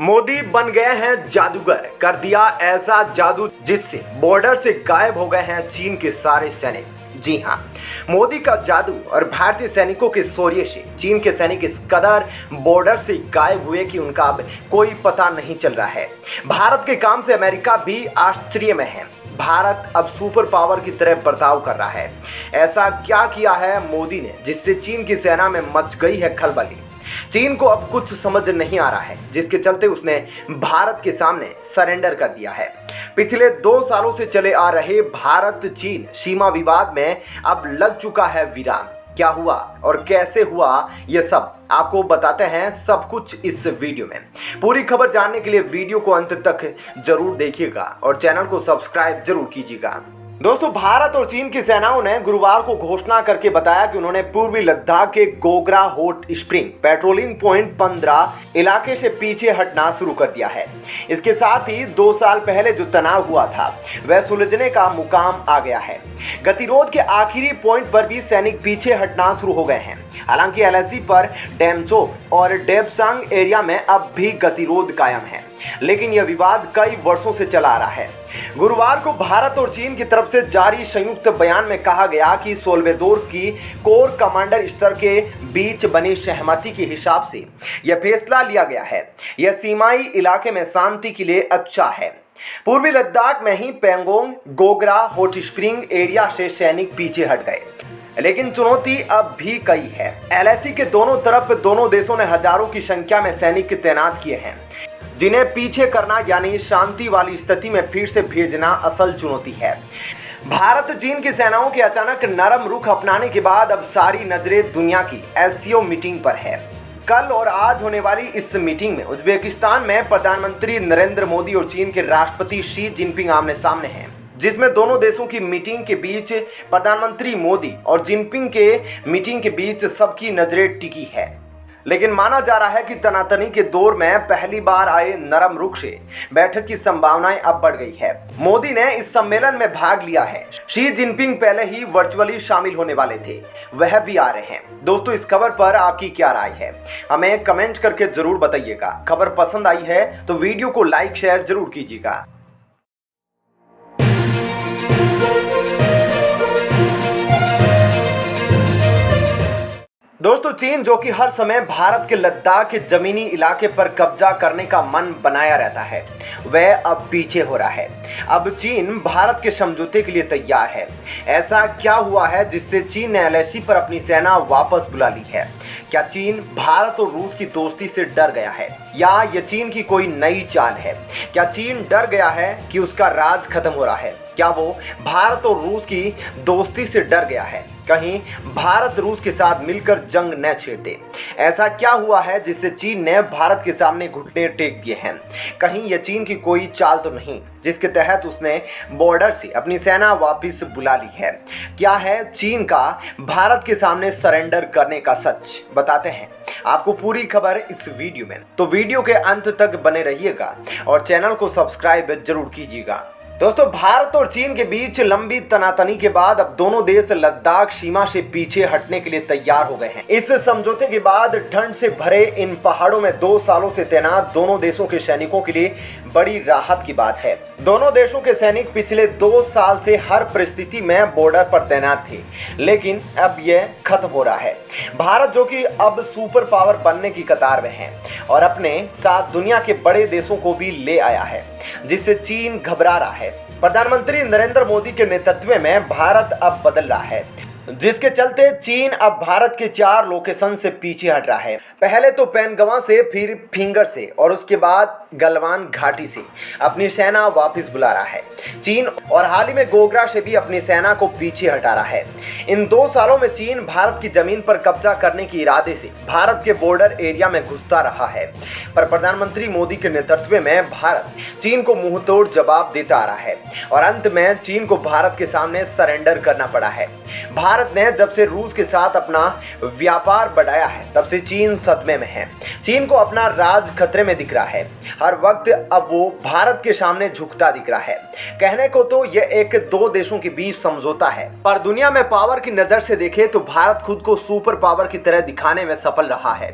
मोदी बन गए हैं जादूगर। कर दिया ऐसा जादू जिससे बॉर्डर से गायब हो गए हैं चीन के सारे सैनिक। जी हां, मोदी का जादू और भारतीय सैनिकों के शौर्य से चीन के सैनिक इस कदर बॉर्डर से गायब हुए कि उनका अब कोई पता नहीं चल रहा है। भारत के काम से अमेरिका भी आश्चर्य में है। भारत अब सुपर पावर की तरह बर्ताव कर रहा है। ऐसा क्या किया है मोदी ने जिससे चीन की सेना में मच गई है खलबली। चीन को अब कुछ समझ नहीं आ रहा है, जिसके चलते उसने भारत के सामने सरेंडर कर दिया है। पिछले 2 सालों से चले आ रहे भारत चीन सीमा विवाद में अब लग चुका है विराम। क्या हुआ और कैसे हुआ, ये सब आपको बताते हैं सब कुछ इस वीडियो में। पूरी खबर जानने के लिए वीडियो को अंत तक जरूर देखिएगा और चैनल को सब्सक्राइब जरूर कीजिएगा। दोस्तों, भारत और चीन की सेनाओं ने गुरुवार को घोषणा करके बताया कि उन्होंने पूर्वी लद्दाख के Gogra hot spring patrolling point 15 इलाके से पीछे हटना शुरू कर दिया है। इसके साथ ही 2 साल पहले जो तनाव हुआ था वह सुलझने का मुकाम आ गया है। गतिरोध के आखिरी पॉइंट पर भी सैनिक पीछे हटना शुरू हो गए हैं। हालांकि एलएसी पर डेमचोक और डेपसांग एरिया में अब भी गतिरोध कायम है, लेकिन यह विवाद कई वर्षों से चला आ रहा है। गुरुवार को भारत और चीन की तरफ से जारी संयुक्त बयान में कहा गया कि सोल्वेदोर की कोर कमांडर स्तर के बीच बनी सहमति के हिसाब से यह फैसला लिया गया है। यह सीमाई इलाके में शांति के लिए अच्छा है। पूर्वी लद्दाख में ही Pangong Gogra hot spring area से सैनिक पीछे हट गए, लेकिन चुनौती अब भी कई है। एलएसी के दोनों तरफ दोनों देशों ने हजारों की संख्या में सैनिक तैनात किए हैं, जिन्हें पीछे करना यानी शांति वाली स्थिति में फिर से भेजना असल चुनौती है। भारत चीन की सेनाओं के अचानक नरम रुख अपनाने के बाद अब सारी नजरें दुनिया की एससीओ मीटिंग पर है। कल और आज होने वाली इस मीटिंग में उज्बेकिस्तान में प्रधानमंत्री नरेंद्र मोदी और चीन के राष्ट्रपति शी जिनपिंग आमने सामने हैं, जिसमें दोनों देशों की मीटिंग के बीच प्रधानमंत्री मोदी और जिनपिंग के मीटिंग के बीच सबकी नजरें टिकी है। लेकिन माना जा रहा है कि तनातनी के दौर में पहली बार आए नरम रुख से बैठक की संभावनाएं अब बढ़ गई है। मोदी ने इस सम्मेलन में भाग लिया है। शी जिनपिंग पहले ही वर्चुअली शामिल होने वाले थे, वह भी आ रहे हैं। दोस्तों, इस खबर पर आपकी क्या राय है, हमें कमेंट करके जरूर बताइएगा। खबर पसंद आई है तो वीडियो को लाइक शेयर जरूर कीजिएगा। दोस्तों, चीन जो कि हर समय भारत के लद्दाख के जमीनी इलाके पर कब्जा करने का मन बनाया रहता है, वह अब पीछे हो रहा है। अब चीन भारत के समझौते के लिए तैयार है। ऐसा क्या हुआ है जिससे चीन ने एलएसी पर अपनी सेना वापस बुला ली है? क्या चीन भारत और रूस की दोस्ती से डर गया है या यह चीन की कोई नई चाल है? क्या चीन डर गया है कि उसका राज खत्म हो रहा है? क्या वो भारत और रूस की दोस्ती से डर गया है? कहीं भारत रूस के साथ मिलकर जंग न छेड़ दे। ऐसा क्या हुआ है जिससे चीन ने भारत के सामने घुटने टेक दिए हैं? कहीं यह चीन की कोई चाल तो नहीं जिसके तहत उसने बॉर्डर से अपनी सेना वापस बुला ली है? क्या है चीन का भारत के सामने सरेंडर करने का सच? बताते हैं आपको पूरी खबर इस वीडियो में, तो वीडियो के अंत तक बने रहिएगा और चैनल को सब्सक्राइब जरूर कीजिएगा। दोस्तों, भारत और चीन के बीच लंबी तनातनी के बाद अब दोनों देश लद्दाख सीमा से पीछे हटने के लिए तैयार हो गए हैं। इस समझौते के बाद ठंड से भरे इन पहाड़ों में 2 सालों से तैनात दोनों देशों के सैनिकों के लिए बड़ी राहत की बात है। दोनों देशों के सैनिक पिछले 2 साल से हर परिस्थिति में बॉर्डर पर तैनात थे, लेकिन अब यह खत्म हो रहा है। भारत जो कि अब सुपर पावर बनने की कतार में है और अपने साथ दुनिया के बड़े देशों को भी ले आया है, जिससे चीन घबरा रहा है। प्रधानमंत्री नरेंद्र मोदी के नेतृत्व में भारत अब बदल रहा है, जिसके चलते चीन अब भारत के 4 लोकेशन से पीछे हट रहा है। पहले तो पैनगवा से, फिर फिंगर से और उसके बाद गलवान घाटी से अपनी सेना वापस बुला रहा है चीन, और हाल ही में गोगरा से भी अपनी सेना को पीछे हटा रहा है। इन 2 सालों में चीन भारत की जमीन पर कब्जा करने के इरादे से भारत के बॉर्डर एरिया में घुसता रहा है, पर प्रधानमंत्री मोदी के नेतृत्व में भारत चीन को मुंहतोड़ जवाब देता आ रहा है और अंत में चीन को भारत के सामने सरेंडर करना पड़ा है। भारत भारत ने जब से रूस के साथ अपना व्यापार बढ़ाया है तब से चीन सदमे में है। चीन को अपना राज खतरे में दिख रहा है। हर वक्त अब वो भारत के सामने झुकता दिख रहा है। कहने को तो यह एक दो देशों के बीच समझौता है, पर दुनिया में पावर की नजर से देखे तो भारत खुद को सुपर पावर की तरह दिखाने में सफल रहा है।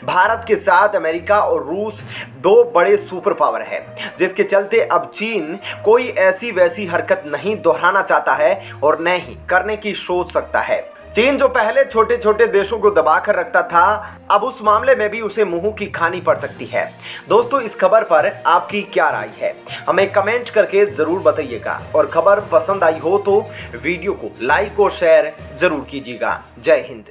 भारत के साथ अमेरिका और रूस दो बड़े सुपर पावर है, जिसके चलते अब चीन कोई ऐसी वैसी हरकत नहीं दोहराना चाहता है और न ही करने की सोच सकता है। चीन जो पहले छोटे छोटे देशों को दबाकर रखता था, अब उस मामले में भी उसे मुंह की खानी पड़ सकती है। दोस्तों, इस खबर पर आपकी क्या राय है, हमें कमेंट करके जरूर बताइएगा और खबर पसंद आई हो तो वीडियो को लाइक और शेयर जरूर कीजिएगा। जय हिंद।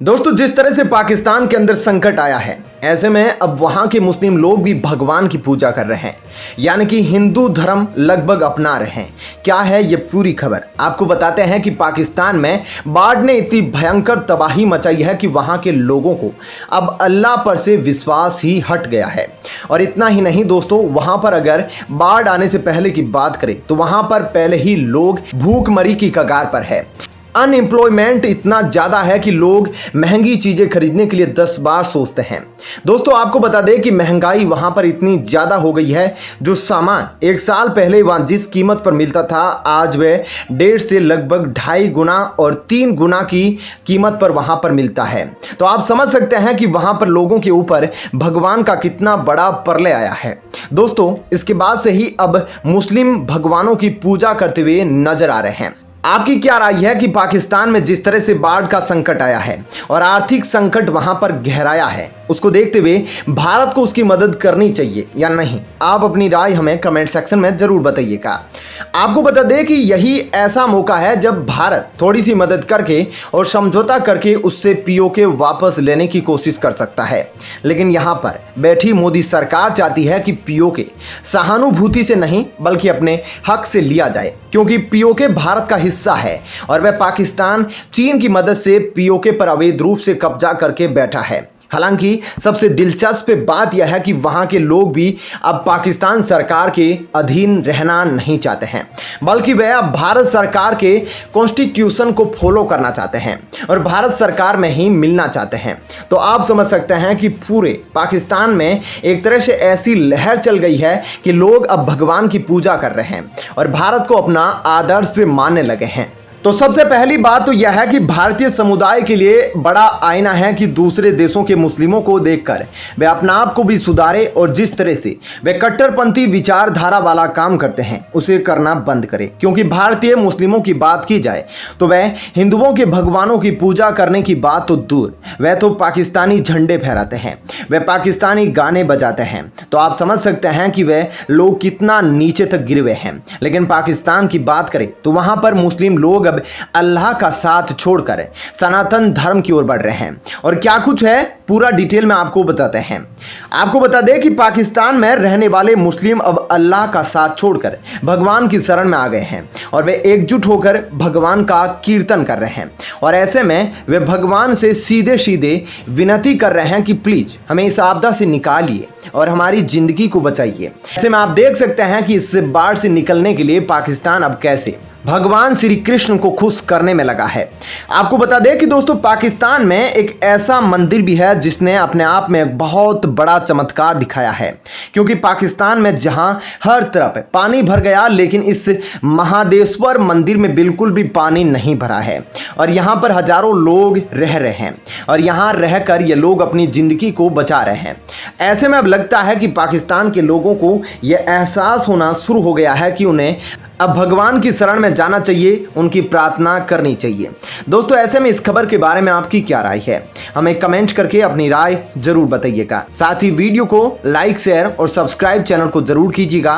दोस्तों, जिस तरह से पाकिस्तान के अंदर संकट आया है, ऐसे में अब वहां के मुस्लिम लोग भी भगवान की पूजा कर रहे हैं, यानी कि हिंदू धर्म लगभग अपना रहे हैं। क्या है ये पूरी खबर, आपको बताते हैं कि पाकिस्तान में बाढ़ ने इतनी भयंकर तबाही मचाई है कि वहां के लोगों को अब अल्लाह पर से विश्वास ही हट गया है। और इतना ही नहीं दोस्तों, वहां पर अगर बाढ़ आने से पहले की बात करें तो वहां पर पहले ही लोग भूखमरी की कगार पर है। अनएम्प्लॉयमेंट इतना ज़्यादा है कि लोग महंगी चीज़ें खरीदने के लिए 10 बार सोचते हैं। दोस्तों, आपको बता दें कि महंगाई वहाँ पर इतनी ज़्यादा हो गई है, जो सामान एक साल पहले वहाँ जिस कीमत पर मिलता था, आज वह 1.5 से लगभग 2.5 गुना और 3 गुना की कीमत पर वहाँ पर मिलता है। तो आप समझ सकते हैं कि वहाँ पर लोगों के ऊपर भगवान का कितना बड़ा प्रलय आया है। दोस्तों, इसके बाद से ही अब मुस्लिम भगवानों की पूजा करते हुए नजर आ रहे हैं। आपकी क्या राय है कि पाकिस्तान में जिस तरह से बाढ़ का संकट आया है और आर्थिक संकट वहां पर गहराया है, उसको देखते हुए भारत को उसकी मदद करनी चाहिए या नहीं? आप अपनी राय हमें कमेंट सेक्शन में जरूर बताइएगा। आपको बता दें कि यही ऐसा मौका है जब भारत थोड़ी सी मदद करके और समझौता करके उससे पीओके वापस लेने की कोशिश कर सकता है। लेकिन यहाँ पर बैठी मोदी सरकार चाहती है कि पीओके सहानुभूति से नहीं बल्कि अपने हक से लिया जाए, क्योंकि पीओके भारत का हिस्सा है और वह पाकिस्तान चीन की मदद से पीओके पर अवैध रूप से कब्जा करके बैठा है। हालांकि सबसे दिलचस्प बात यह है कि वहां के लोग भी अब पाकिस्तान सरकार के अधीन रहना नहीं चाहते हैं, बल्कि वे अब भारत सरकार के कॉन्स्टिट्यूशन को फॉलो करना चाहते हैं और भारत सरकार में ही मिलना चाहते हैं। तो आप समझ सकते हैं कि पूरे पाकिस्तान में एक तरह से ऐसी लहर चल गई है कि लोग अब भगवान की पूजा कर रहे हैं और भारत को अपना आदर्श मानने लगे हैं। तो सबसे पहली बात तो यह है कि भारतीय समुदाय के लिए बड़ा आईना है कि दूसरे देशों के मुस्लिमों को देखकर वे अपने आप को भी सुधारे और जिस तरह से वे कट्टरपंथी विचारधारा वाला काम करते हैं उसे करना बंद करें। क्योंकि भारतीय मुस्लिमों की बात की जाए तो वह हिंदुओं के भगवानों की पूजा करने की बात तो दूर, वह तो पाकिस्तानी झंडे फहराते हैं, वह पाकिस्तानी गाने बजाते हैं। तो आप समझ सकते हैं कि वह लोग कितना नीचे तक गिरे हुए हैं। लेकिन पाकिस्तान की बात करें तो वहां पर मुस्लिम लोग अल्लाह का साथ छोड़कर सनातन धर्म की ओर बढ़ रहे हैं। और क्या कुछ है पूरा डिटेल में आपको बताते हैं। आपको बता दें कि पाकिस्तान में रहने वाले मुस्लिम अब अल्लाह का साथ छोड़कर भगवान की शरण में आ गए हैं और वे एकजुट होकर भगवान का कीर्तन कर रहे हैं। और ऐसे में वे भगवान से सीधे सीधे विनती कर रहे हैं कि प्लीज हमें इस आपदा से निकालिए और हमारी जिंदगी को बचाइए। ऐसे में आप देख सकते हैं कि इस बाढ़ से निकलने के लिए पाकिस्तान अब कैसे भगवान श्री कृष्ण को खुश करने में लगा है। आपको बता दें कि दोस्तों, पाकिस्तान में एक ऐसा मंदिर भी है जिसने अपने आप में एक बहुत बड़ा चमत्कार दिखाया है। क्योंकि पाकिस्तान में जहां हर तरफ पानी भर गया, लेकिन इस महादेश्वर मंदिर में बिल्कुल भी पानी नहीं भरा है और यहां पर हजारों लोग रह रहे हैं और यहां रहकर ये लोग अपनी जिंदगी को बचा रहे हैं। ऐसे में अब लगता है कि पाकिस्तान के लोगों को यह एहसास होना शुरू हो गया है कि उन्हें अब भगवान की शरण में जाना चाहिए, उनकी प्रार्थना करनी चाहिए। दोस्तों, ऐसे में इस खबर के बारे में आपकी क्या राय है, हमें कमेंट करके अपनी राय जरूर बताइएगा। साथ ही वीडियो को लाइक, शेयर और सब्सक्राइब चैनल को जरूर कीजिएगा